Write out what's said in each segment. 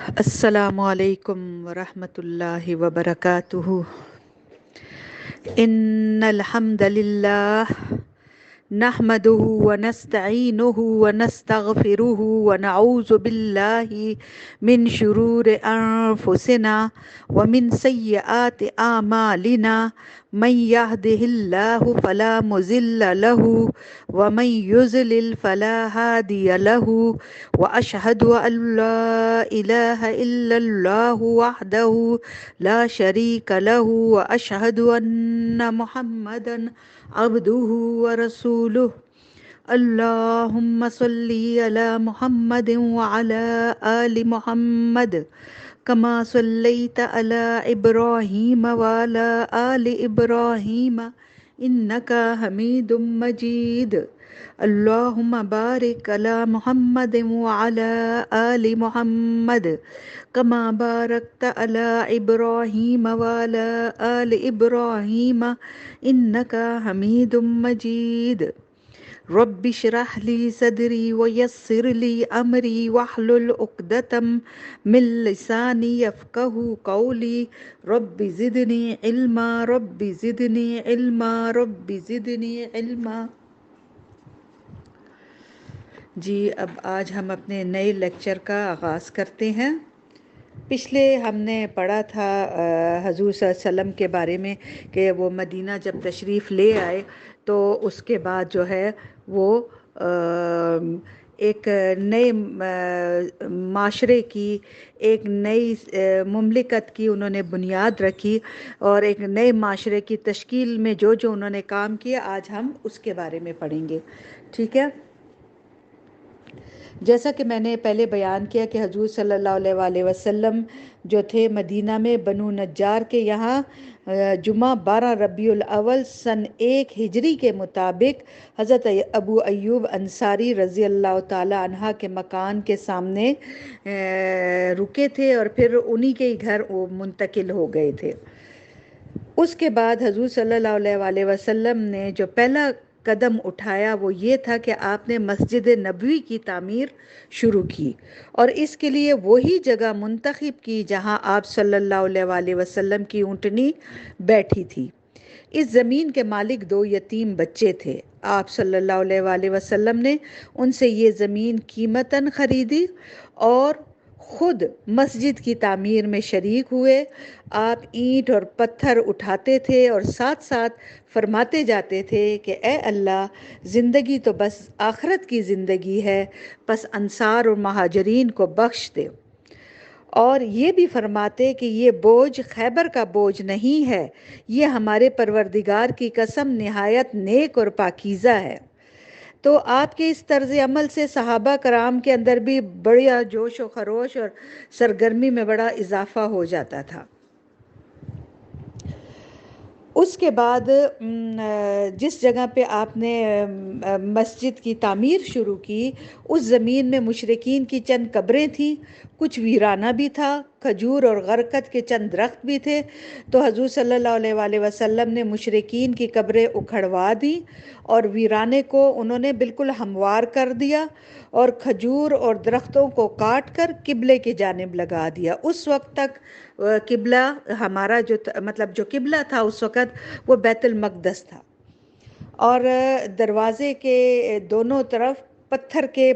السلام علیکم ورحمۃ اللہ وبرکاتہ۔ ان الحمد للہ نحمده ونستعینه ونستغفره ونعوذ باللہ من شرور انفسنا ومن سیئات اعمالنا من يهده الله فلا مضل له ومن يضلل فلا هادي له واشهد ان لا اله الا الله وحده لا شريك له واشهد ان محمدا عبده ورسوله۔ اللهم صل على محمد وعلى آل محمد كما صليت على إبراهيم وعلى آل إبراهيم إنك حميد مجيد۔ اللهم بارك على محمد وعلى آل محمد كما باركت على إبراهيم وعلى آل إبراهيم إنك حميد مجيد۔ رب اشرح لي صدري ويسر لي أمري واحلل عقدة من لساني يفقهوا قولي رب زدني علما رب زدني علما رب زدني علما۔ جی اب آج ہم اپنے نئے لیکچر کا آغاز کرتے ہیں۔ پچھلے ہم نے پڑھا تھا حضور صلی اللہ علیہ وسلم کے بارے میں کہ وہ مدینہ جب تشریف لے آئے تو اس کے بعد جو ہے وہ ایک نئے معاشرے کی، ایک نئی مملکت کی انہوں نے بنیاد رکھی، اور ایک نئے معاشرے کی تشکیل میں جو جو انہوں نے کام کیا آج ہم اس کے بارے میں پڑھیں گے، ٹھیک ہے۔ جیسا کہ میں نے پہلے بیان کیا کہ حضور صلی اللہ علیہ وآلہ وسلم جو تھے مدینہ میں بنو نجار کے یہاں جمعہ 12 ربیع الاول سن 1 ہجری کے مطابق حضرت ابو ایوب انصاری رضی اللہ تعالی عنہ کے مکان کے سامنے رکے تھے، اور پھر انہی کے ہی گھر وہ منتقل ہو گئے تھے۔ اس کے بعد حضور صلی اللہ علیہ وآلہ وسلم نے جو پہلا قدم اٹھایا وہ یہ تھا کہ آپ نے مسجد نبوی کی تعمیر شروع کی، اور اس کے لیے وہی جگہ منتخب کی جہاں آپ صلی اللہ علیہ وآلہ وسلم کی اونٹنی بیٹھی تھی۔ اس زمین کے مالک 2 یتیم بچے تھے۔ آپ صلی اللہ علیہ وآلہ وسلم نے ان سے یہ زمین قیمتاً خریدی اور خود مسجد کی تعمیر میں شریک ہوئے۔ آپ اینٹ اور پتھر اٹھاتے تھے اور ساتھ ساتھ فرماتے جاتے تھے کہ اے اللہ، زندگی تو بس آخرت کی زندگی ہے، بس انصار اور مہاجرین کو بخش دے۔ اور یہ بھی فرماتے کہ یہ بوجھ خیبر کا بوجھ نہیں ہے، یہ ہمارے پروردگار کی قسم نہایت نیک اور پاکیزہ ہے۔ تو آپ کے اس طرز عمل سے صحابہ کرام کے اندر بھی بڑا جوش و خروش اور سرگرمی میں بڑا اضافہ ہو جاتا تھا۔ اس کے بعد جس جگہ پہ آپ نے مسجد کی تعمیر شروع کی اس زمین میں مشرکین کی چند قبریں تھیں، کچھ ویرانہ بھی تھا، کھجور اور غرقد کے چند درخت بھی تھے۔ تو حضور صلی اللہ علیہ وآلہ وسلم نے مشرکین کی قبریں اکھڑوا دیں اور ویرانے کو انہوں نے بالکل ہموار کر دیا، اور کھجور اور درختوں کو کاٹ کر قبلے کی جانب لگا دیا۔ اس وقت تک قبلہ ہمارا جو قبلہ تھا اس وقت وہ بیت المقدس تھا، اور دروازے کے دونوں طرف پتھر کے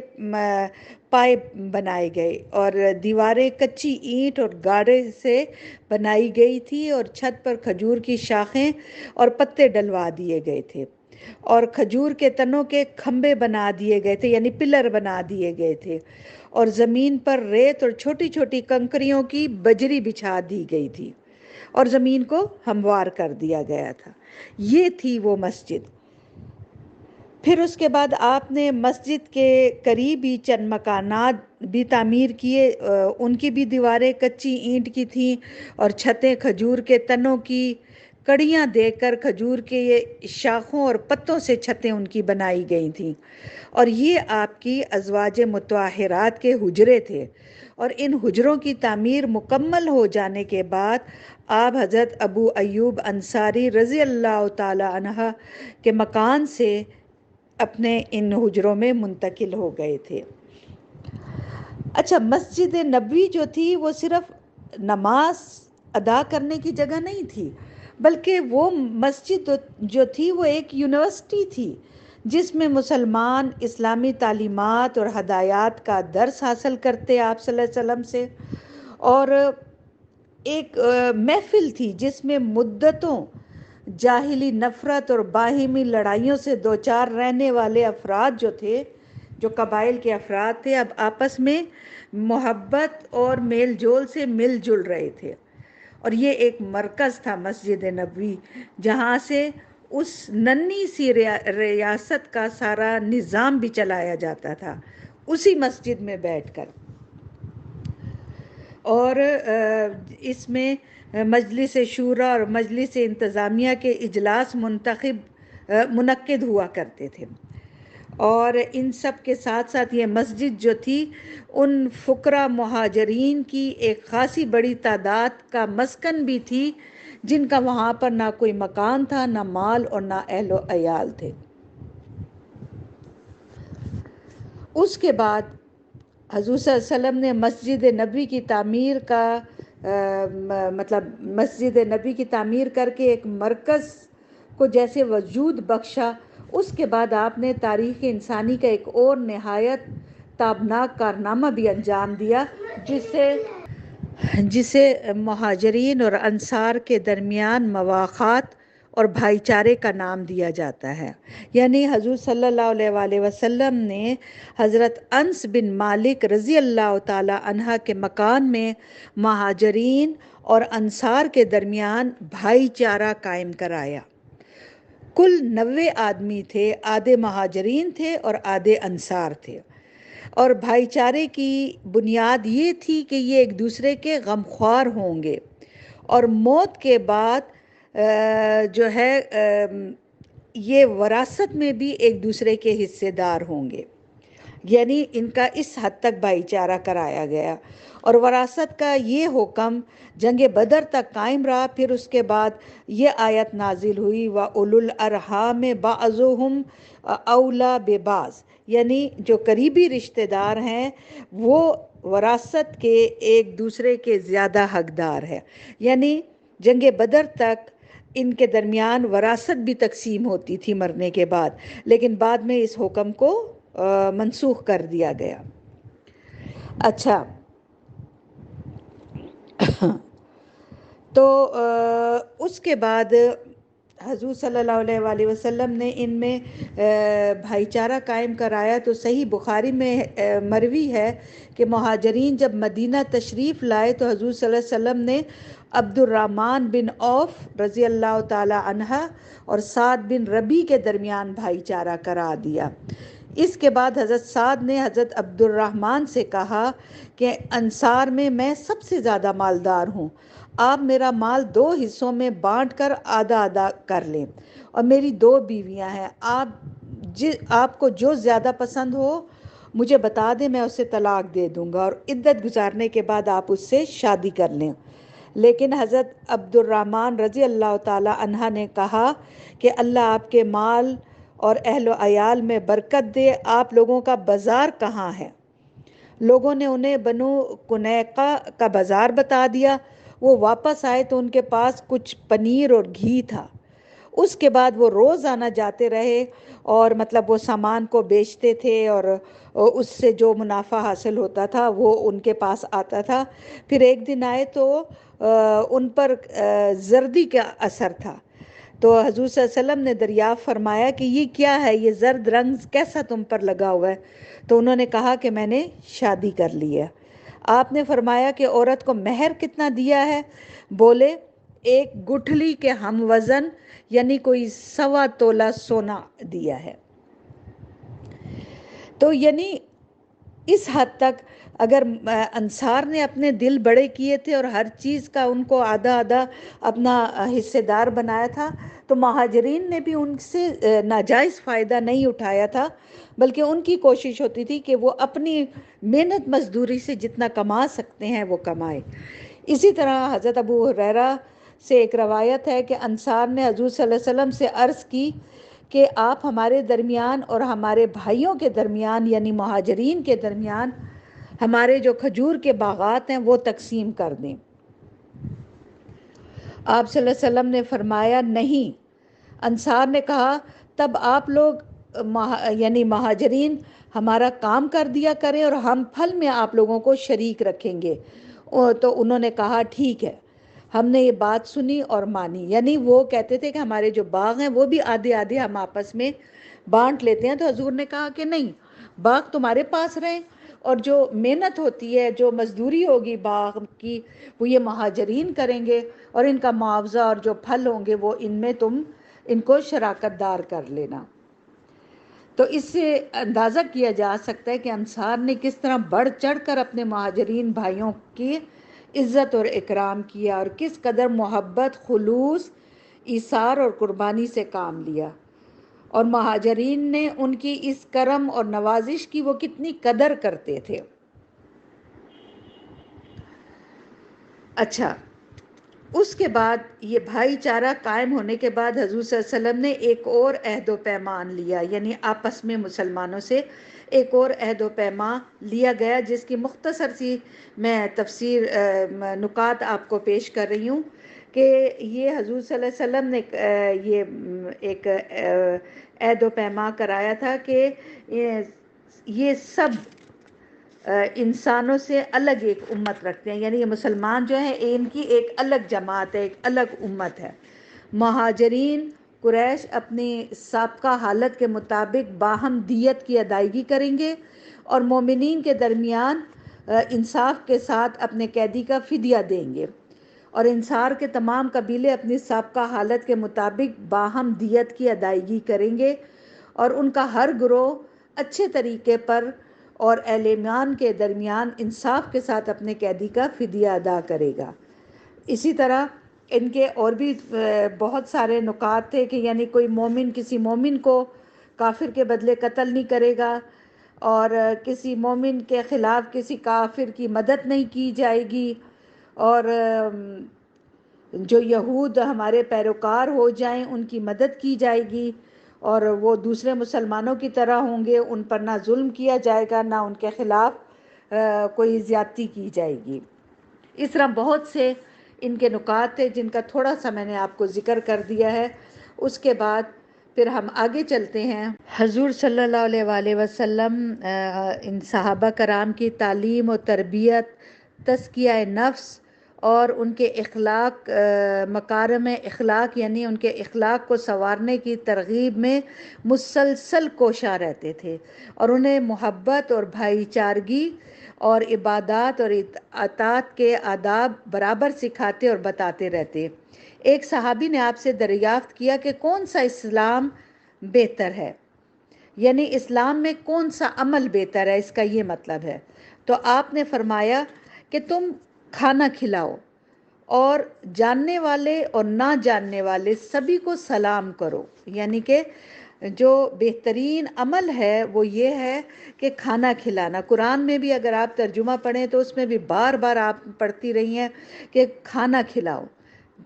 پائے بنائے گئے، اور دیواریں کچی اینٹ اور گاڑے سے بنائی گئی تھی، اور چھت پر کھجور کی شاخیں اور پتے ڈلوا دیے گئے تھے، اور کھجور کے تنوں کے کھمبے بنا دیے گئے تھے، یعنی پلر بنا دیے گئے تھے، اور زمین پر ریت اور چھوٹی چھوٹی کنکریوں کی بجری بچھا دی گئی تھی، اور زمین کو ہموار کر دیا گیا تھا۔ یہ تھی وہ مسجد۔ پھر اس کے بعد آپ نے مسجد کے قریب ہی چند مکانات بھی تعمیر کیے، ان کی بھی دیواریں کچی اینٹ کی تھیں، اور چھتیں کھجور کے تنوں کی کڑیاں دے کر کھجور کے شاخوں اور پتوں سے چھتیں ان کی بنائی گئی تھیں، اور یہ آپ کی ازواج مطہرات کے حجرے تھے۔ اور ان حجروں کی تعمیر مکمل ہو جانے کے بعد آپ حضرت ابو ایوب انصاری رضی اللہ تعالی عنہ کے مکان سے اپنے ان حجروں میں منتقل ہو گئے تھے۔ اچھا، مسجد نبوی جو تھی وہ صرف نماز ادا کرنے کی جگہ نہیں تھی، بلکہ وہ مسجد جو تھی وہ ایک یونیورسٹی تھی جس میں مسلمان اسلامی تعلیمات اور ہدایات کا درس حاصل کرتے آپ صلی اللہ علیہ وسلم سے، اور ایک محفل تھی جس میں مدتوں جاہلی نفرت اور باہمی لڑائیوں سے دوچار رہنے والے افراد جو تھے، جو قبائل کے افراد تھے، اب آپس میں محبت اور میل جول سے مل جل رہے تھے۔ اور یہ ایک مرکز تھا مسجد نبوی، جہاں سے اس ننھی سی ریاست کا سارا نظام بھی چلایا جاتا تھا اسی مسجد میں بیٹھ کر۔ اور اس میں مجلس شورا اور مجلس انتظامیہ کے اجلاس منعقد ہوا کرتے تھے، اور ان سب کے ساتھ ساتھ یہ مسجد جو تھی ان فقراء مہاجرین کی ایک خاصی بڑی تعداد کا مسکن بھی تھی، جن کا وہاں پر نہ کوئی مکان تھا، نہ مال اور نہ اہل و عیال تھے۔ اس کے بعد حضور صلی اللہ علیہ وسلم نے مسجد نبوی کی تعمیر کا مسجد نبوی کی تعمیر کر کے ایک مرکز کو جیسے وجود بخشا، اس کے بعد آپ نے تاریخ انسانی کا ایک اور نہایت تابناک کارنامہ بھی انجام دیا، جسے مہاجرین اور انصار کے درمیان مواخات اور بھائی چارے کا نام دیا جاتا ہے۔ یعنی حضور صلی اللہ علیہ وآلہ وسلم نے حضرت انس بن مالک رضی اللہ تعالی عنہ کے مکان میں مہاجرین اور انصار کے درمیان بھائی چارہ قائم کرایا۔ کل 90 آدمی تھے، آدھے مہاجرین تھے اور آدھے انصار تھے، اور بھائی چارے کی بنیاد یہ تھی کہ یہ ایک دوسرے کے غمخوار ہوں گے، اور موت کے بعد جو ہے یہ وراثت میں بھی ایک دوسرے کے حصے دار ہوں گے۔ یعنی ان کا اس حد تک بھائی چارہ کرایا گیا، اور وراثت کا یہ حکم جنگ بدر تک قائم رہا۔ پھر اس کے بعد یہ آیت نازل ہوئی وَأُولُو الْأَرْحَامِ بَعْضُهُمْ أَوْلَىٰ بِبَعْضٍ، یعنی جو قریبی رشتہ دار ہیں وہ وراثت کے ایک دوسرے کے زیادہ حقدار ہے۔ یعنی جنگ بدر تک ان کے درمیان وراثت بھی تقسیم ہوتی تھی مرنے کے بعد، لیکن بعد میں اس حکم کو منسوخ کر دیا گیا۔ اچھا، تو اس کے بعد حضور صلی اللہ علیہ وآلہ وسلم نے ان میں بھائی چارہ قائم کرایا۔ تو صحیح بخاری میں مروی ہے کہ مہاجرین جب مدینہ تشریف لائے تو حضور صلی اللہ علیہ وسلم نے عبد الرحمن بن عوف رضی اللہ تعالی عنہ اور سعد بن ربیع کے درمیان بھائی چارہ کرا دیا۔ اس کے بعد حضرت سعد نے حضرت عبد الرحمن سے کہا کہ انصار میں سب سے زیادہ مالدار ہوں، آپ میرا مال 2 حصوں میں بانٹ کر آدھا آدھا کر لیں، اور میری 2 بیویاں ہیں، آپ کو جو زیادہ پسند ہو مجھے بتا دیں، میں اسے طلاق دے دوں گا، اور عدت گزارنے کے بعد آپ اس سے شادی کر لیں۔ لیکن حضرت عبد الرحمن رضی اللہ تعالی عنہ نے کہا کہ اللہ آپ کے مال اور اہل و عیال میں برکت دے، آپ لوگوں کا بازار کہاں ہے؟ لوگوں نے انہیں بنو کنیقہ کا بازار بتا دیا۔ وہ واپس آئے تو ان کے پاس کچھ پنیر اور گھی تھا۔ اس کے بعد وہ روز آنا جاتے رہے، اور وہ سامان کو بیچتے تھے، اور اس سے جو منافع حاصل ہوتا تھا وہ ان کے پاس آتا تھا۔ پھر ایک دن آئے تو ان پر زردی کا اثر تھا، تو حضور صلی اللہ علیہ وسلم نے دریافت فرمایا کہ یہ کیا ہے، یہ زرد رنگ کیسا تم پر لگا ہوا ہے؟ تو انہوں نے کہا کہ میں نے شادی کر لی ہے۔ آپ نے فرمایا کہ عورت کو مہر کتنا دیا ہے؟ بولے 1 گٹھلی کے ہم وزن، یعنی کوئی 1.25 تولہ سونا دیا ہے۔ تو یعنی اس حد تک اگر انصار نے اپنے دل بڑے کیے تھے اور ہر چیز کا ان کو آدھا آدھا اپنا حصے دار بنایا تھا، تو مہاجرین نے بھی ان سے ناجائز فائدہ نہیں اٹھایا تھا، بلکہ ان کی کوشش ہوتی تھی کہ وہ اپنی محنت مزدوری سے جتنا کما سکتے ہیں وہ کمائے۔ اسی طرح حضرت ابو ہریرہ سے ایک روایت ہے کہ انصار نے حضور صلی اللہ علیہ وسلم سے عرض کی کہ آپ ہمارے درمیان اور ہمارے بھائیوں کے درمیان، یعنی مہاجرین کے درمیان ہمارے جو کھجور کے باغات ہیں وہ تقسیم کر دیں۔ آپ صلی اللہ علیہ وسلم نے فرمایا نہیں۔ انصار نے کہا تب آپ لوگ یعنی مہاجرین ہمارا کام کر دیا کریں اور ہم پھل میں آپ لوگوں کو شریک رکھیں گے۔ تو انہوں نے کہا ٹھیک ہے۔ ہم نے یہ بات سنی اور مانی، یعنی وہ کہتے تھے کہ ہمارے جو باغ ہیں وہ بھی آدھے آدھے ہم آپس میں بانٹ لیتے ہیں۔ تو حضور نے کہا کہ نہیں، باغ تمہارے پاس رہیں، اور جو محنت ہوتی ہے، جو مزدوری ہوگی باغ کی، وہ یہ مہاجرین کریں گے، اور ان کا معاوضہ اور جو پھل ہوں گے وہ ان میں تم ان کو شراکت دار کر لینا۔ تو اس سے اندازہ کیا جا سکتا ہے کہ انصار نے کس طرح بڑھ چڑھ کر اپنے مہاجرین بھائیوں کی عزت اور اکرام کیا، اور کس قدر محبت، خلوص، ایثار اور قربانی سے کام لیا، اور مہاجرین نے ان کی اس کرم اور نوازش کی وہ کتنی قدر کرتے تھے۔ اچھا، اس کے بعد یہ بھائی چارہ قائم ہونے کے بعد حضور صلی اللہ علیہ وسلم نے ایک اور عہد و پیمان لیا، یعنی آپس میں مسلمانوں سے ایک اور عہد و پیمان لیا گیا، جس کی مختصر سی میں تفسیر نکات آپ کو پیش کر رہی ہوں کہ یہ حضور صلی اللہ علیہ وسلم نے یہ ایک عہد و پیمان کرایا تھا کہ یہ سب انسانوں سے الگ ایک امت رکھتے ہیں، یعنی یہ مسلمان جو ہیں ان کی ایک الگ جماعت ہے، ایک الگ امت ہے۔ مہاجرین قریش اپنی سابقہ حالت کے مطابق باہم دیت کی ادائیگی کریں گے، اور مومنین کے درمیان انصاف کے ساتھ اپنے قیدی کا فدیہ دیں گے، اور انصار کے تمام قبیلے اپنی سابقہ حالت کے مطابق باہم دیت کی ادائیگی کریں گے، اور ان کا ہر گروہ اچھے طریقے پر اور اہل ایمان کے درمیان انصاف کے ساتھ اپنے قیدی کا فدیہ ادا کرے گا۔ اسی طرح ان کے اور بھی بہت سارے نکات تھے کہ یعنی کوئی مومن کسی مومن کو کافر کے بدلے قتل نہیں کرے گا، اور کسی مومن کے خلاف کسی کافر کی مدد نہیں کی جائے گی، اور جو یہود ہمارے پیروکار ہو جائیں ان کی مدد کی جائے گی، اور وہ دوسرے مسلمانوں کی طرح ہوں گے، ان پر نہ ظلم کیا جائے گا، نہ ان کے خلاف کوئی زیادتی کی جائے گی۔ اس طرح بہت سے ان کے نکات تھے جن کا تھوڑا سا میں نے آپ کو ذکر کر دیا ہے۔ اس کے بعد پھر ہم آگے چلتے ہیں۔ حضور صلی اللہ علیہ وآلہ وسلم ان صحابہ کرام کی تعلیم و تربیت، تزکیہ نفس اور ان کے اخلاق، مکارم اخلاق یعنی ان کے اخلاق کو سنوارنے کی ترغیب میں مسلسل کوشاں رہتے تھے، اور انہیں محبت اور بھائی چارگی اور عبادات اور اطاعت کے آداب برابر سکھاتے اور بتاتے رہتے۔ ایک صحابی نے آپ سے دریافت کیا کہ کون سا اسلام بہتر ہے، یعنی اسلام میں کون سا عمل بہتر ہے، اس کا یہ مطلب ہے۔ تو آپ نے فرمایا کہ تم کھانا کھلاؤ، اور جاننے والے اور نہ جاننے والے سبھی کو سلام کرو، یعنی کہ جو بہترین عمل ہے وہ یہ ہے کہ کھانا کھلانا۔ قرآن میں بھی اگر آپ ترجمہ پڑھیں تو اس میں بھی بار بار آپ پڑھتی رہی ہیں کہ کھانا کھلاؤ،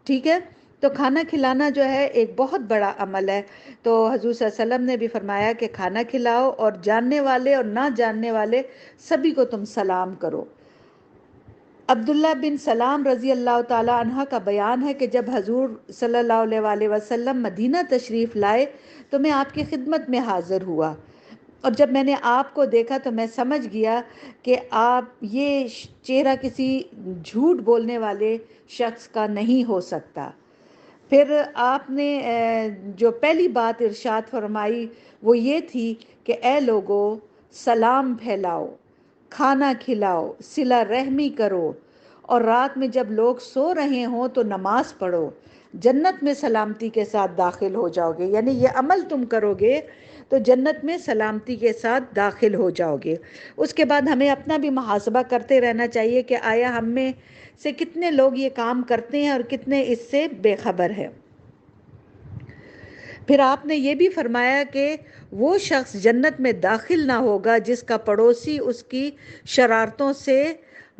ٹھیک ہے؟ تو کھانا کھلانا جو ہے ایک بہت بڑا عمل ہے۔ تو حضور صلی اللہ علیہ وسلم نے بھی فرمایا کہ کھانا کھلاؤ، اور جاننے والے اور نہ جاننے والے سبھی کو تم سلام کرو۔ عبداللہ بن سلام رضی اللہ تعالیٰ عنہ کا بیان ہے کہ جب حضور صلی اللہ علیہ وآلہ وسلم مدینہ تشریف لائے تو میں آپ کی خدمت میں حاضر ہوا، اور جب میں نے آپ کو دیکھا تو میں سمجھ گیا کہ آپ یہ چہرہ کسی جھوٹ بولنے والے شخص کا نہیں ہو سکتا۔ پھر آپ نے جو پہلی بات ارشاد فرمائی وہ یہ تھی کہ اے لوگو، سلام پھیلاؤ، کھانا کھلاؤ، صلہ رحمی کرو، اور رات میں جب لوگ سو رہے ہوں تو نماز پڑھو، جنت میں سلامتی کے ساتھ داخل ہو جاؤ گے۔ یعنی یہ عمل تم کرو گے تو جنت میں سلامتی کے ساتھ داخل ہو جاؤ گے۔ اس کے بعد ہمیں اپنا بھی محاسبہ کرتے رہنا چاہیے کہ آیا ہم میں سے کتنے لوگ یہ کام کرتے ہیں اور کتنے اس سے بے خبر ہیں۔ پھر آپ نے یہ بھی فرمایا کہ وہ شخص جنت میں داخل نہ ہوگا جس کا پڑوسی اس کی شرارتوں سے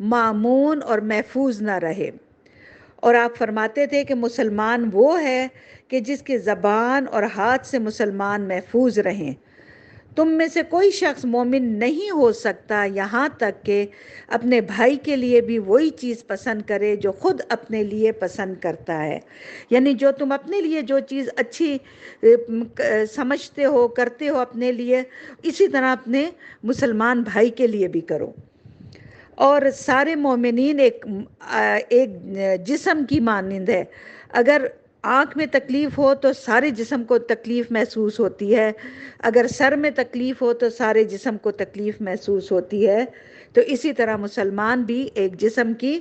مامون اور محفوظ نہ رہے، اور آپ فرماتے تھے کہ مسلمان وہ ہے کہ جس کی زبان اور ہاتھ سے مسلمان محفوظ رہیں۔ تم میں سے کوئی شخص مومن نہیں ہو سکتا یہاں تک کہ اپنے بھائی کے لیے بھی وہی چیز پسند کرے جو خود اپنے لیے پسند کرتا ہے. یعنی جو تم اپنے لیے جو چیز اچھی سمجھتے ہو کرتے ہو اپنے لیے، اسی طرح اپنے مسلمان بھائی کے لیے بھی کرو. اور سارے مومنین ایک جسم کی مانند ہے. اگر آنکھ میں تکلیف ہو تو سارے جسم کو تکلیف محسوس ہوتی ہے، اگر سر میں تکلیف ہو تو سارے جسم کو تکلیف محسوس ہوتی ہے. تو اسی طرح مسلمان بھی ایک جسم کی،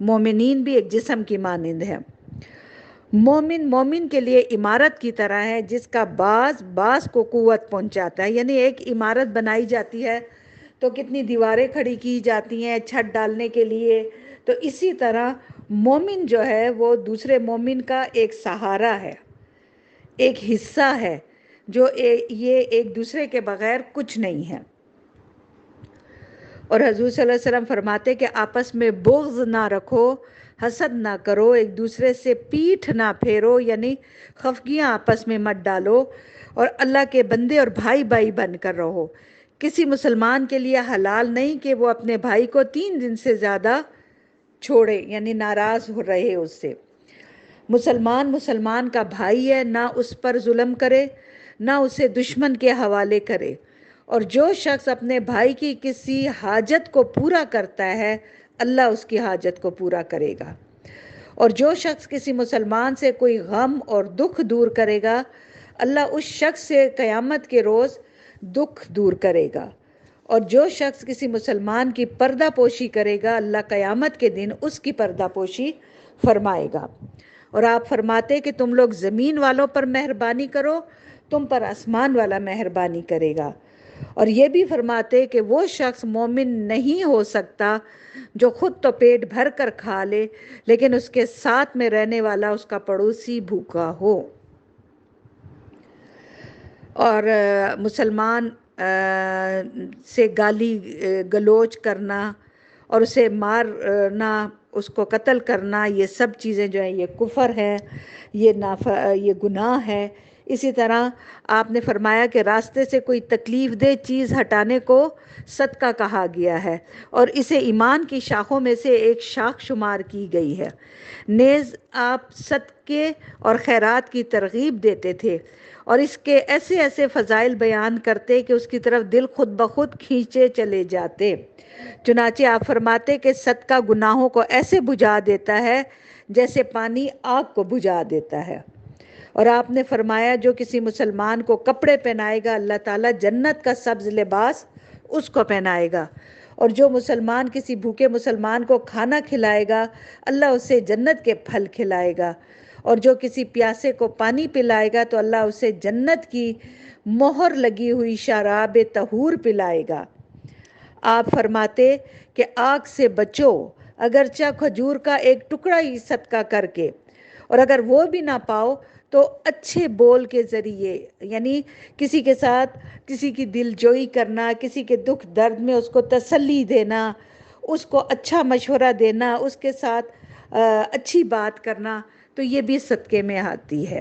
مومنین بھی ایک جسم کی مانند ہے. مومن کے لیے عمارت کی طرح ہے جس کا باز کو قوت پہنچاتا ہے. یعنی ایک عمارت بنائی جاتی ہے تو کتنی دیواریں کھڑی کی جاتی ہیں چھت ڈالنے کے لیے. تو اسی طرح مومن جو ہے وہ دوسرے مومن کا ایک سہارا ہے، ایک حصہ ہے، جو یہ ایک دوسرے کے بغیر کچھ نہیں ہے. اور حضور صلی اللہ علیہ وسلم فرماتے کہ آپس میں بغض نہ رکھو، حسد نہ کرو، ایک دوسرے سے پیٹھ نہ پھیرو، یعنی خفگیاں آپس میں مت ڈالو، اور اللہ کے بندے اور بھائی بھائی بن کر رہو. کسی مسلمان کے لیے حلال نہیں کہ وہ اپنے بھائی کو 3 دن سے زیادہ چھوڑے، یعنی ناراض ہو رہے اس سے. مسلمان کا بھائی ہے، نہ اس پر ظلم کرے، نہ اسے دشمن کے حوالے کرے. اور جو شخص اپنے بھائی کی کسی حاجت کو پورا کرتا ہے، اللہ اس کی حاجت کو پورا کرے گا. اور جو شخص کسی مسلمان سے کوئی غم اور دکھ دور کرے گا، اللہ اس شخص سے قیامت کے روز دکھ دور کرے گا. اور جو شخص کسی مسلمان کی پردہ پوشی کرے گا، اللہ قیامت کے دن اس کی پردہ پوشی فرمائے گا. اور آپ فرماتے کہ تم لوگ زمین والوں پر مہربانی کرو، تم پر آسمان والا مہربانی کرے گا. اور یہ بھی فرماتے کہ وہ شخص مومن نہیں ہو سکتا جو خود تو پیٹ بھر کر کھا لے لیکن اس کے ساتھ میں رہنے والا اس کا پڑوسی بھوکا ہو. اور مسلمان سے گالی گلوچ کرنا اور اسے مارنا، اس کو قتل کرنا، یہ سب چیزیں جو ہیں یہ کفر ہے، یہ گناہ ہے. اسی طرح آپ نے فرمایا کہ راستے سے کوئی تکلیف دہ چیز ہٹانے کو صدقہ کہا گیا ہے اور اسے ایمان کی شاخوں میں سے ایک شاخ شمار کی گئی ہے. نیز آپ صدقے اور خیرات کی ترغیب دیتے تھے اور اس کے ایسے ایسے فضائل بیان کرتے کہ اس کی طرف دل خود بخود کھینچے چلے جاتے. چنانچہ آپ فرماتے کہ صدقہ گناہوں کو ایسے بجھا دیتا ہے جیسے پانی آگ کو بجھا دیتا ہے. اور آپ نے فرمایا جو کسی مسلمان کو کپڑے پہنائے گا، اللہ تعالیٰ جنت کا سبز لباس اس کو پہنائے گا. اور جو مسلمان کسی بھوکے مسلمان کو کھانا کھلائے گا، اللہ اسے جنت کے پھل کھلائے گا. اور جو کسی پیاسے کو پانی پلائے گا تو اللہ اسے جنت کی مہر لگی ہوئی شراب طہور پلائے گا. آپ فرماتے کہ آگ سے بچو اگرچہ کھجور کا ایک ٹکڑا ہی صدقہ کر کے، اور اگر وہ بھی نہ پاؤ تو اچھے بول کے ذریعے، یعنی کسی کے ساتھ کسی کی دل جوئی کرنا، کسی کے دکھ درد میں اس کو تسلی دینا، اس کو اچھا مشورہ دینا، اس کے ساتھ اچھی بات کرنا، تو یہ بھی صدقے میں آتی ہے.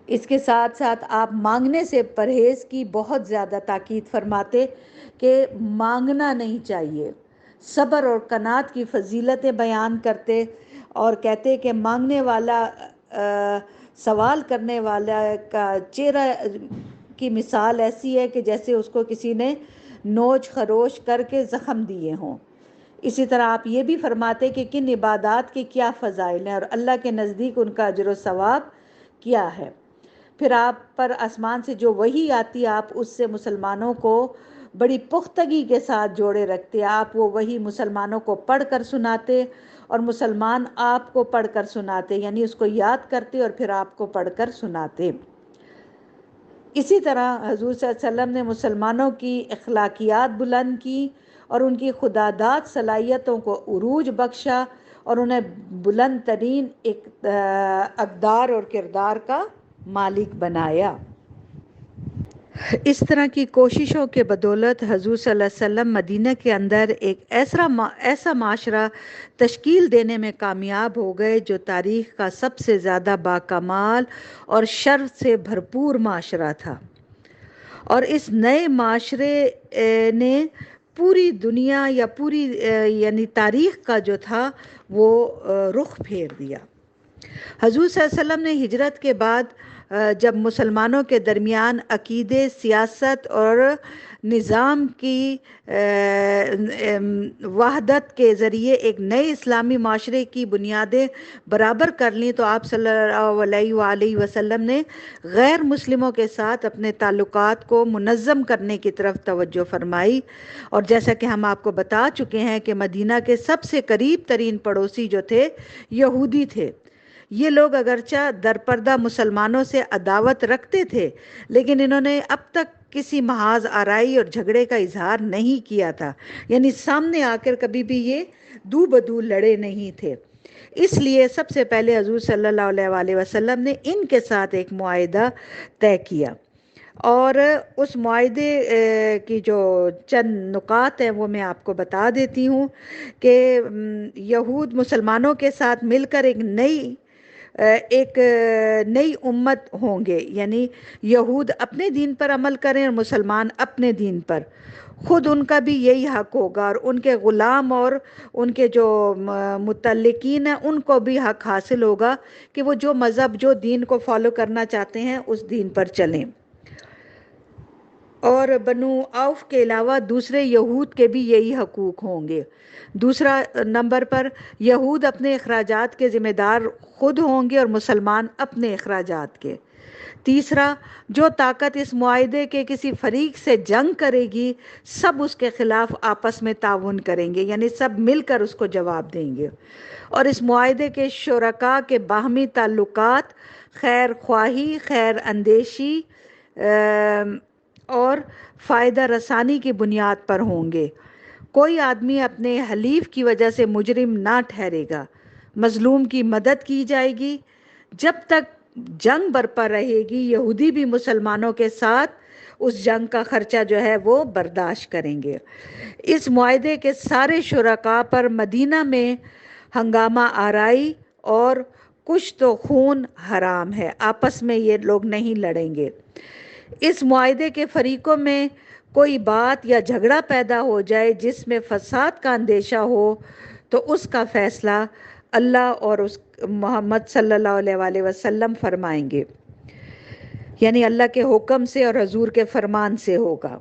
اس کے ساتھ ساتھ آپ مانگنے سے پرہیز کی بہت زیادہ تاکید فرماتے کہ مانگنا نہیں چاہیے. صبر اور قناعت کی فضیلتیں بیان کرتے اور کہتے کہ مانگنے والا سوال کرنے والا کا چہرہ کی مثال ایسی ہے کہ جیسے اس کو کسی نے نوچ خروش کر کے زخم دیے ہوں. اسی طرح آپ یہ بھی فرماتے کہ کن عبادات کے کیا فضائل ہیں اور اللہ کے نزدیک ان کا اجر و ثواب کیا ہے. پھر آپ پر آسمان سے جو وحی آتی آپ اس سے مسلمانوں کو بڑی پختگی کے ساتھ جوڑے رکھتے. آپ وہ وحی مسلمانوں کو پڑھ کر سناتے اور مسلمان آپ کو پڑھ کر سناتے، یعنی اس کو یاد کرتے اور پھر آپ کو پڑھ کر سناتے. اسی طرح حضور صلی اللہ علیہ وسلم نے مسلمانوں کی اخلاقیات بلند کی اور ان کی خداداد صلاحیتوں کو عروج بخشا اور انہیں بلند ترین اقدار اور کردار کا مالک بنایا. اس طرح کی کوششوں کے بدولت حضور صلی اللہ علیہ وسلم مدینہ کے اندر ایک ایسا معاشرہ تشکیل دینے میں کامیاب ہو گئے جو تاریخ کا سب سے زیادہ باکمال اور شر سے بھرپور معاشرہ تھا. اور اس نئے معاشرے نے پوری دنیا یا پوری یعنی تاریخ کا جو تھا وہ رخ پھیر دیا۔ حضور صلی اللہ علیہ وسلم نے ہجرت کے بعد جب مسلمانوں کے درمیان عقیدے، سیاست اور نظام کی وحدت کے ذریعے ایک نئے اسلامی معاشرے کی بنیادیں برابر کر لیں، تو آپ صلی اللہ علیہ وآلہ وسلم نے غیر مسلموں کے ساتھ اپنے تعلقات کو منظم کرنے کی طرف توجہ فرمائی۔ اور جیسا کہ ہم آپ کو بتا چکے ہیں کہ مدینہ کے سب سے قریب ترین پڑوسی جو تھے یہودی تھے۔ یہ لوگ اگرچہ درپردہ مسلمانوں سے عداوت رکھتے تھے، لیکن انہوں نے اب تک کسی محاذ آرائی اور جھگڑے کا اظہار نہیں کیا تھا، یعنی سامنے آ کر کبھی بھی یہ دو بدو لڑے نہیں تھے۔ اس لیے سب سے پہلے حضور صلی اللہ علیہ وآلہ وسلم نے ان کے ساتھ ایک معاہدہ طے کیا، اور اس معاہدے کی جو چند نکات ہیں وہ میں آپ کو بتا دیتی ہوں کہ یہود مسلمانوں کے ساتھ مل کر ایک نئی امت ہوں گے، یعنی یہود اپنے دین پر عمل کریں اور مسلمان اپنے دین پر۔ خود ان کا بھی یہی حق ہوگا، اور ان کے غلام اور ان کے جو متعلقین ہیں ان کو بھی حق حاصل ہوگا کہ وہ جو مذہب، جو دین کو فالو کرنا چاہتے ہیں اس دین پر چلیں۔ اور بنو عوف کے علاوہ دوسرے یہود کے بھی یہی حقوق ہوں گے۔ دوسرا نمبر پر یہود اپنے اخراجات کے ذمہ دار خود ہوں گے اور مسلمان اپنے اخراجات کے۔ تیسرا، جو طاقت اس معاہدے کے کسی فریق سے جنگ کرے گی، سب اس کے خلاف آپس میں تعاون کریں گے، یعنی سب مل کر اس کو جواب دیں گے۔ اور اس معاہدے کے شرکاء کے باہمی تعلقات خیر خواہی، خیر اندیشی اور فائدہ رسانی کی بنیاد پر ہوں گے۔ کوئی آدمی اپنے حلیف کی وجہ سے مجرم نہ ٹھہرے گا، مظلوم کی مدد کی جائے گی۔ جب تک جنگ برپا رہے گی، یہودی بھی مسلمانوں کے ساتھ اس جنگ کا خرچہ جو ہے وہ برداشت کریں گے۔ اس معاہدے کے سارے شرکاء پر مدینہ میں ہنگامہ آرائی اور کشت و خون حرام ہے، آپس میں یہ لوگ نہیں لڑیں گے۔ اس معاہدے کے فریقوں میں کوئی بات یا جھگڑا پیدا ہو جائے جس میں فساد کا اندیشہ ہو، تو اس کا فیصلہ اللہ اور اس محمد صلی اللہ علیہ وآلہ وسلم فرمائیں گے، یعنی اللہ کے حکم سے اور حضور کے فرمان سے ہوگا۔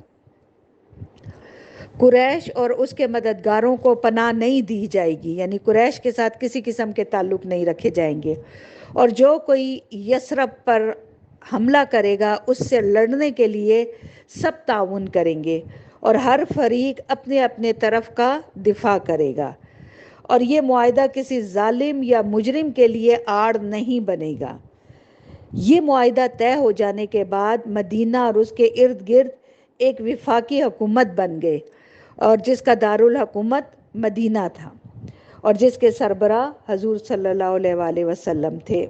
قریش اور اس کے مددگاروں کو پناہ نہیں دی جائے گی، یعنی قریش کے ساتھ کسی قسم کے تعلق نہیں رکھے جائیں گے، اور جو کوئی یثرب پر حملہ کرے گا اس سے لڑنے کے لیے سب تعاون کریں گے، اور ہر فریق اپنے اپنے طرف کا دفاع کرے گا، اور یہ معاہدہ کسی ظالم یا مجرم کے لیے آڑ نہیں بنے گا۔ یہ معاہدہ طے ہو جانے کے بعد مدینہ اور اس کے ارد گرد ایک وفاقی حکومت بن گئے، اور جس کا دارالحکومت مدینہ تھا، اور جس کے سربراہ حضور صلی اللہ علیہ وآلہ وسلم تھے۔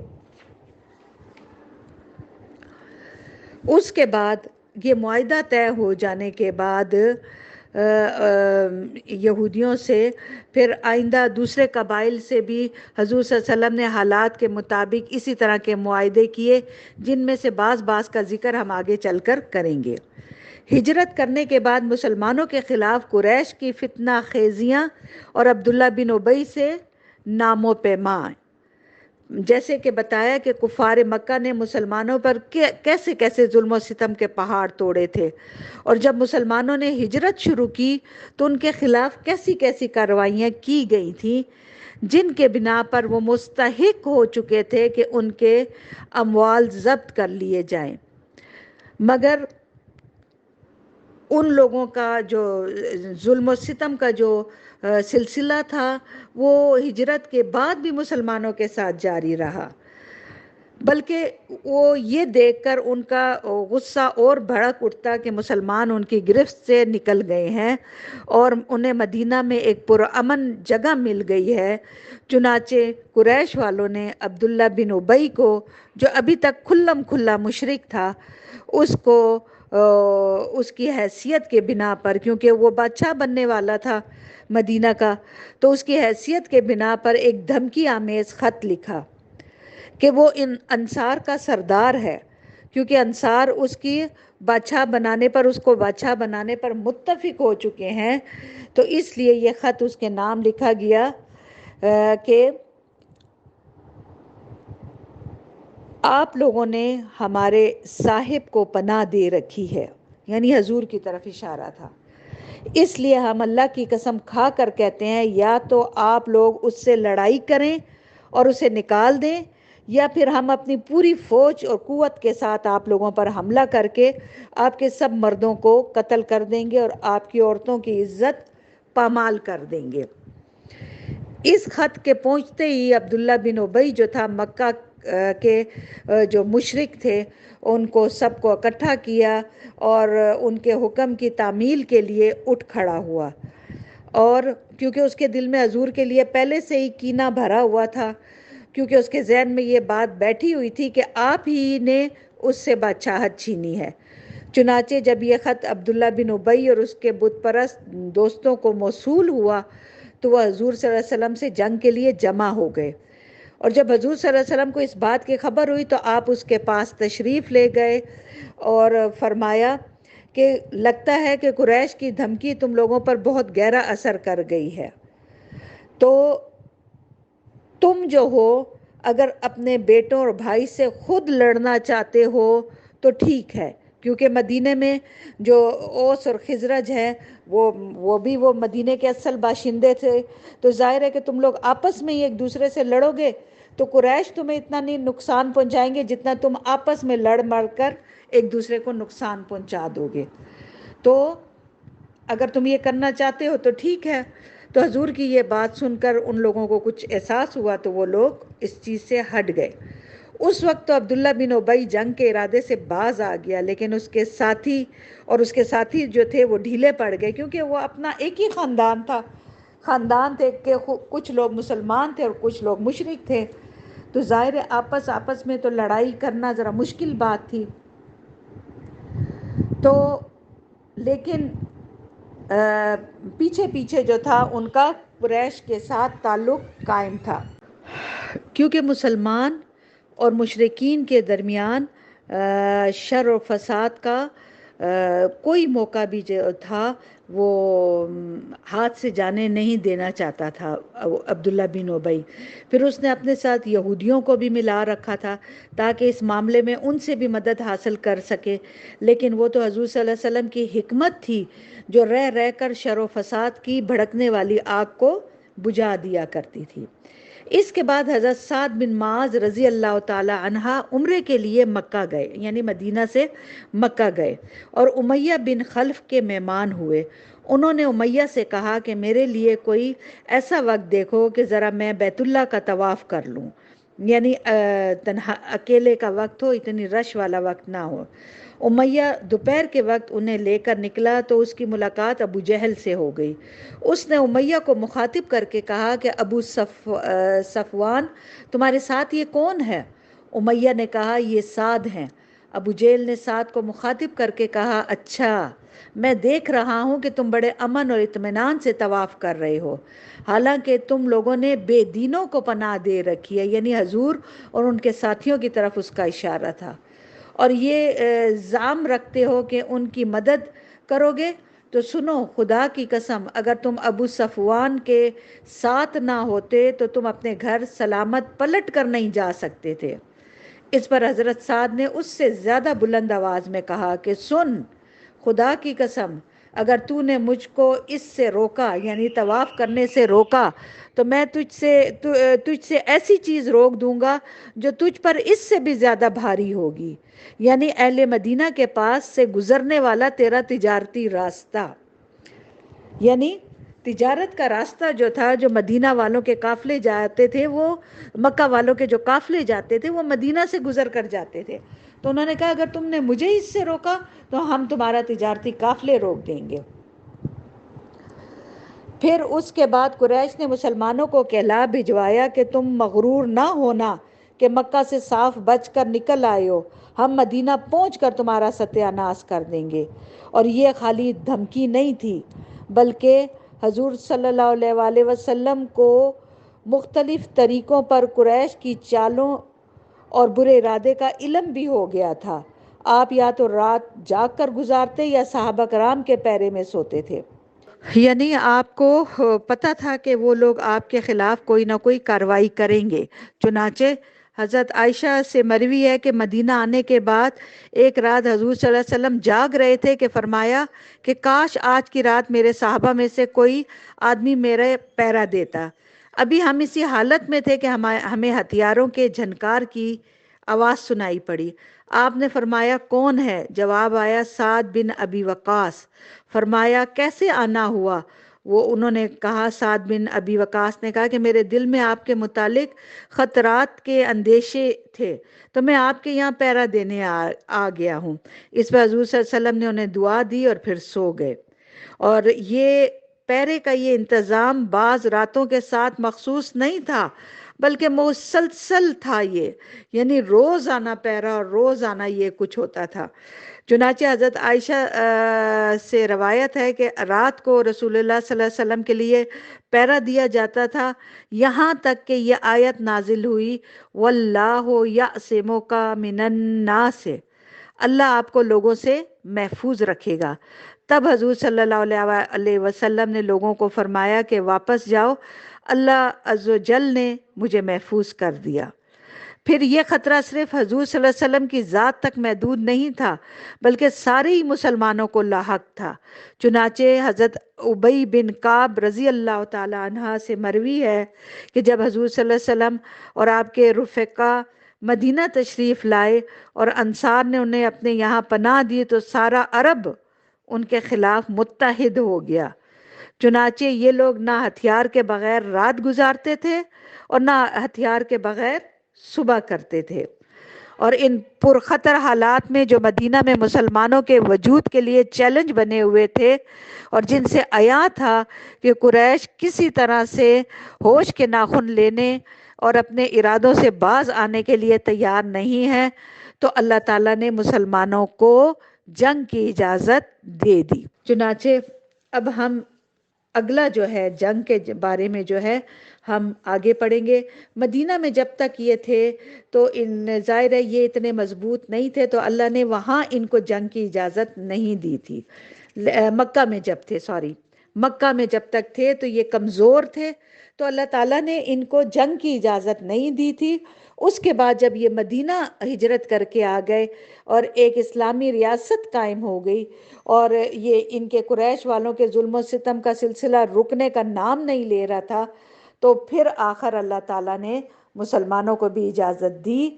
اس کے بعد یہ معاہدہ طے ہو جانے کے بعد یہودیوں سے پھر آئندہ دوسرے قبائل سے بھی حضور صلی اللہ علیہ وسلم نے حالات کے مطابق اسی طرح کے معاہدے کیے، جن میں سے بعض کا ذکر ہم آگے چل کر کریں گے۔ ہجرت کرنے کے بعد مسلمانوں کے خلاف قریش کی فتنہ خیزیاں اور عبداللہ بن ابی سے نام و پیماں، جیسے کہ بتایا کہ کفار مکہ نے مسلمانوں پر کیسے کیسے ظلم و ستم کے پہاڑ توڑے تھے، اور جب مسلمانوں نے ہجرت شروع کی تو ان کے خلاف کیسی کیسی کارروائیاں کی گئی تھیں، جن کے بنا پر وہ مستحق ہو چکے تھے کہ ان کے اموال ضبط کر لیے جائیں۔ مگر ان لوگوں کا جو ظلم و ستم کا جو سلسلہ تھا وہ ہجرت کے بعد بھی مسلمانوں کے ساتھ جاری رہا، بلکہ وہ یہ دیکھ کر ان کا غصہ اور بھڑک اٹھتا کہ مسلمان ان کی گرفت سے نکل گئے ہیں اور انہیں مدینہ میں ایک پرامن جگہ مل گئی ہے۔ چنانچہ قریش والوں نے عبداللہ بن ابی کو، جو ابھی تک کھلم کھلا مشرک تھا، اس کو اس کی حیثیت کے بنا پر، کیونکہ وہ بادشاہ بننے والا تھا مدینہ کا، تو اس کی حیثیت کے بنا پر ایک دھمکی آمیز خط لکھا کہ وہ ان انصار کا سردار ہے، کیونکہ انصار اس کی بادشاہ بنانے پر، اس کو بادشاہ بنانے پر متفق ہو چکے ہیں، تو اس لیے یہ خط اس کے نام لکھا گیا کہ آپ لوگوں نے ہمارے صاحب کو پناہ دے رکھی ہے، یعنی حضور کی طرف اشارہ تھا۔ اس لیے ہم اللہ کی قسم کھا کر کہتے ہیں، یا تو آپ لوگ اس سے لڑائی کریں اور اسے نکال دیں، یا پھر ہم اپنی پوری فوج اور قوت کے ساتھ آپ لوگوں پر حملہ کر کے آپ کے سب مردوں کو قتل کر دیں گے اور آپ کی عورتوں کی عزت پامال کر دیں گے۔ اس خط کے پہنچتے ہی عبداللہ بن ابی جو تھا، مکہ کے جو مشرک تھے، ان کو سب کو اکٹھا کیا اور ان کے حکم کی تعمیل کے لیے اٹھ کھڑا ہوا، اور کیونکہ اس کے دل میں حضور کے لیے پہلے سے ہی کینہ بھرا ہوا تھا، کیونکہ اس کے ذہن میں یہ بات بیٹھی ہوئی تھی کہ آپ ہی نے اس سے بادشاہت چھینی ہے۔ چنانچہ جب یہ خط عبداللہ بن ابی اور اس کے بت پرست دوستوں کو موصول ہوا تو وہ حضور صلی اللہ علیہ وسلم سے جنگ کے لیے جمع ہو گئے، اور جب حضور صلی اللہ علیہ وسلم کو اس بات کی خبر ہوئی تو آپ اس کے پاس تشریف لے گئے اور فرمایا کہ لگتا ہے کہ قریش کی دھمکی تم لوگوں پر بہت گہرا اثر کر گئی ہے، تو تم جو ہو اگر اپنے بیٹوں اور بھائی سے خود لڑنا چاہتے ہو تو ٹھیک ہے، کیونکہ مدینے میں جو اوس اور خزرج ہے وہ بھی وہ مدینے کے اصل باشندے تھے، تو ظاہر ہے کہ تم لوگ آپس میں ہی ایک دوسرے سے لڑو گے تو قریش تمہیں اتنا نہیں نقصان پہنچائیں گے جتنا تم آپس میں لڑ مر کر ایک دوسرے کو نقصان پہنچا دو گے، تو اگر تم یہ کرنا چاہتے ہو تو ٹھیک ہے۔ تو حضور کی یہ بات سن کر ان لوگوں کو کچھ احساس ہوا تو وہ لوگ اس چیز سے ہٹ گئے۔ اس وقت تو عبداللہ بن ابی جنگ کے ارادے سے باز آ گیا، لیکن اس کے ساتھی جو تھے وہ ڈھیلے پڑ گئے، کیونکہ وہ اپنا ایک ہی خاندان تھے کہ کچھ لوگ مسلمان تھے اور کچھ لوگ مشرک تھے، تو ظاہر ہے آپس میں تو لڑائی کرنا ذرا مشکل بات تھی، تو لیکن پیچھے پیچھے جو تھا ان کا قریش کے ساتھ تعلق قائم تھا، کیونکہ مسلمان اور مشرکین کے درمیان شر و فساد کا کوئی موقع بھی جو تھا وہ ہاتھ سے جانے نہیں دینا چاہتا تھا عبداللہ بن ابی۔ پھر اس نے اپنے ساتھ یہودیوں کو بھی ملا رکھا تھا تاکہ اس معاملے میں ان سے بھی مدد حاصل کر سکے، لیکن وہ تو حضور صلی اللہ علیہ وسلم کی حکمت تھی جو رہ رہ کر شر و فساد کی بھڑکنے والی آگ کو بجھا دیا کرتی تھی۔ اس کے بعد حضرت سعد بن معاذ رضی اللہ تعالی عنہ عمرے کے لیے مکہ گئے، یعنی مدینہ سے مکہ گئے اور امیہ بن خلف کے مہمان ہوئے۔ انہوں نے امیہ سے کہا کہ میرے لیے کوئی ایسا وقت دیکھو کہ ذرا میں بیت اللہ کا طواف کر لوں، یعنی تنہا اکیلے کا وقت ہو، اتنی رش والا وقت نہ ہو۔ امیہ دوپہر کے وقت انہیں لے کر نکلا تو اس کی ملاقات ابو جہل سے ہو گئی۔ اس نے امیہ کو مخاطب کر کے کہا کہ ابو صفوان تمہارے ساتھ یہ کون ہے؟ امیہ نے کہا یہ سعد ہیں۔ ابو جہل نے سعد کو مخاطب کر کے کہا اچھا، میں دیکھ رہا ہوں کہ تم بڑے امن اور اطمینان سے طواف کر رہے ہو، حالانکہ تم لوگوں نے بے دینوں کو پناہ دے رکھی ہے، یعنی حضور اور ان کے ساتھیوں کی طرف اس کا اشارہ تھا، اور یہ زعم رکھتے ہو کہ ان کی مدد کرو گے، تو سنو خدا کی قسم اگر تم ابو صفوان کے ساتھ نہ ہوتے تو تم اپنے گھر سلامت پلٹ کر نہیں جا سکتے تھے۔ اس پر حضرت سعد نے اس سے زیادہ بلند آواز میں کہا کہ سن، خدا کی قسم اگر تو نے مجھ کو اس سے روکا، یعنی طواف کرنے سے روکا، تو میں تجھ سے ایسی چیز روک دوں گا جو تجھ پر اس سے بھی زیادہ بھاری ہوگی، یعنی اہل مدینہ کے پاس سے گزرنے والا تیرا تجارتی راستہ، یعنی تجارت کا راستہ جو تھا، جو مدینہ والوں کے قافلے جاتے تھے، وہ مکہ والوں کے جو قافلے جاتے تھے وہ مدینہ سے گزر کر جاتے تھے، تو انہوں نے کہا اگر تم نے مجھے اس سے روکا تو ہم تمہارا تجارتی قافلے روک دیں گے۔ پھر اس کے بعد قریش نے مسلمانوں کو کہلا بھجوایا کہ تم مغرور نہ ہونا کہ مکہ سے صاف بچ کر نکل آئے ہو، ہم مدینہ پہنچ کر تمہارا ستیہ ناش کر دیں گے۔ اور یہ خالی دھمکی نہیں تھی بلکہ حضور صلی اللہ علیہ وآلہ وسلم کو مختلف طریقوں پر قریش کی چالوں اور برے ارادے کا علم بھی ہو گیا تھا، آپ یا تو رات جاگ کر گزارتے یا صحابہ کرام کے پیرے میں سوتے تھے؟ یعنی آپ کو پتہ تھا کہ وہ لوگ آپ کے خلاف کوئی نہ کوئی کارروائی کریں گے۔ چنانچہ حضرت عائشہ سے مروی ہے کہ مدینہ آنے کے بعد ایک رات حضور صلی اللہ علیہ وسلم جاگ رہے تھے کہ فرمایا کہ کاش آج کی رات میرے صحابہ میں سے کوئی آدمی میرے پیرا دیتا۔ ابھی ہم اسی حالت میں تھے کہ ہمیں ہتھیاروں کے جھنکار کی آواز سنائی پڑی۔ آپ نے فرمایا کون ہے؟ جواب آیا سعد بن ابی وقاص۔ فرمایا کیسے آنا ہوا؟ انہوں نے کہا، سعد بن ابی وقاص نے کہا کہ میرے دل میں آپ کے متعلق خطرات کے اندیشے تھے تو میں آپ کے یہاں پیرا دینے آ گیا ہوں۔ اس پہ حضور صلی اللہ علیہ وسلم نے انہیں دعا دی اور پھر سو گئے۔ اور یہ پیرے کا یہ انتظام بعض راتوں کے ساتھ مخصوص نہیں تھا بلکہ مسلسل تھا یہ، یعنی روزانہ پیرا اور روزانہ یہ کچھ ہوتا تھا۔ چنانچہ حضرت عائشہ سے روایت ہے کہ رات کو رسول اللہ صلی اللہ علیہ وسلم کے لیے پیرا دیا جاتا تھا یہاں تک کہ یہ آیت نازل ہوئی وَاللَّهُ يَعْصِمُكَ مِنَ النَّاسِ، اللہ آپ کو لوگوں سے محفوظ رکھے گا۔ تب حضور صلی اللہ علیہ وسلم نے لوگوں کو فرمایا کہ واپس جاؤ، اللہ عز و جل نے مجھے محفوظ کر دیا۔ پھر یہ خطرہ صرف حضور صلی اللہ علیہ وسلم کی ذات تک محدود نہیں تھا بلکہ سارے ہی مسلمانوں کو لاحق تھا۔ چنانچہ حضرت ابی بن کعب رضی اللہ تعالی عنہ سے مروی ہے کہ جب حضور صلی اللہ علیہ وسلم اور آپ کے رفقا مدینہ تشریف لائے اور انصار نے انہیں اپنے یہاں پناہ دی تو سارا عرب ان کے خلاف متحد ہو گیا۔ چنانچہ یہ لوگ نہ ہتھیار کے بغیر رات گزارتے تھے اور نہ ہتھیار کے بغیر صبح کرتے تھے۔ اور ان پرخطر حالات میں جو مدینہ میں مسلمانوں کے وجود کے لیے چیلنج بنے ہوئے تھے اور جن سے عیاں تھا کہ قریش کسی طرح سے ہوش کے ناخن لینے اور اپنے ارادوں سے باز آنے کے لیے تیار نہیں ہے، تو اللہ تعالیٰ نے مسلمانوں کو جنگ کی اجازت دے دی۔ چنانچہ اب ہم اگلا جو ہے جنگ کے بارے میں جو ہے ہم آگے پڑھیں گے۔ مدینہ میں جب تک یہ تھے تو ظاہر ہے یہ اتنے مضبوط نہیں تھے تو اللہ نے وہاں ان کو جنگ کی اجازت نہیں دی تھی۔ مکہ میں جب تھے مکہ میں جب تک تھے تو یہ کمزور تھے تو اللہ تعالیٰ نے ان کو جنگ کی اجازت نہیں دی تھی۔ اس کے بعد جب یہ مدینہ ہجرت کر کے آ گئے اور ایک اسلامی ریاست قائم ہو گئی اور یہ ان کے قریش والوں کے ظلم و ستم کا سلسلہ رکنے کا نام نہیں لے رہا تھا، تو پھر آخر اللہ تعالیٰ نے مسلمانوں کو بھی اجازت دی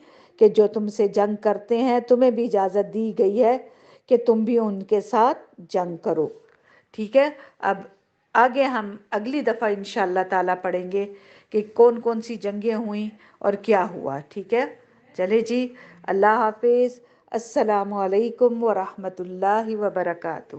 کہ جو تم سے جنگ کرتے ہیں تمہیں بھی اجازت دی گئی ہے کہ تم بھی ان کے ساتھ جنگ کرو۔ ٹھیک ہے، اب آگے ہم اگلی دفعہ انشاءاللہ تعالیٰ پڑھیں گے کہ کون کون سی جنگیں ہوئیں اور کیا ہوا۔ ٹھیک ہے، چلے جی، اللہ حافظ، السلام علیکم ورحمۃ اللہ وبرکاتہ۔